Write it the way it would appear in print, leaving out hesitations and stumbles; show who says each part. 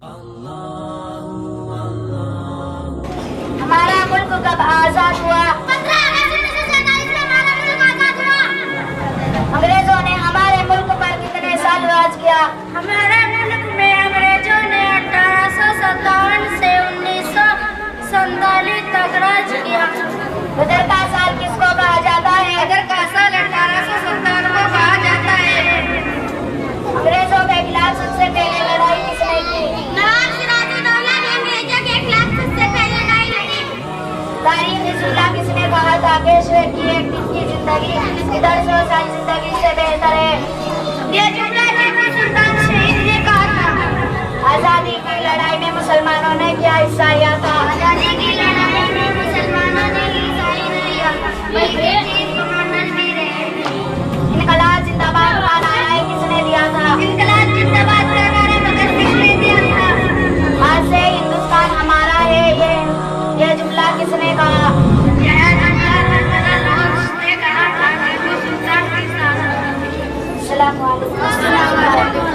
Speaker 1: हमारा मुल्क कब आजाद हुआ?
Speaker 2: 15 अगस्त 1947 में हमारा मुल्क आजाद हुआ।
Speaker 1: अंग्रेजों ने हमारे मुल्क पर कितने साल राज किया?
Speaker 2: हमारे मुल्क में अंग्रेजों ने 1857 से 1947 तक राज किया।
Speaker 1: बदर का साल किसको कहा जाता है?
Speaker 2: बदर का साल 1870 को कहा जाता है।
Speaker 1: अंग्रेजों के खिलाफ सबसे पहले लड़ाई किसने की?
Speaker 2: नवाब सिराजुद्दौला ने अंग्रेजों के खिलाफ सबसे पहले लड़ाई लड़ी।
Speaker 1: तारीख-ए-जुमला किसने कहा था कि शेर की एक दिन की जिंदगी 150 साल जिंदगी से बेहतर है?
Speaker 2: ये जुमला टीपू सुल्तान शहीद ने कहा था।
Speaker 1: आजादी की लड़ाई में मुसलमानों ने क्या हिस्सा लिया था?
Speaker 2: आजादी की लड़ाई में मुसलमानों ने हिस्सा ही नहीं लिया, बल्कि चीफ कमांडर भी रहे।
Speaker 1: इनकलाब जिंदाबाद का नारा किसने दिया था?
Speaker 2: इनकलाब जिंदाबाद का नारा भगत सिंह ने दिया था।
Speaker 1: आज से हिंदुस्तान हमारा है, ये जुमला किसने कहा?
Speaker 2: यह जुमला जनरल नॉर्स ने कहा था। टीपू सुल्तान के साथ।
Speaker 1: अस्सलाम वालेकुम।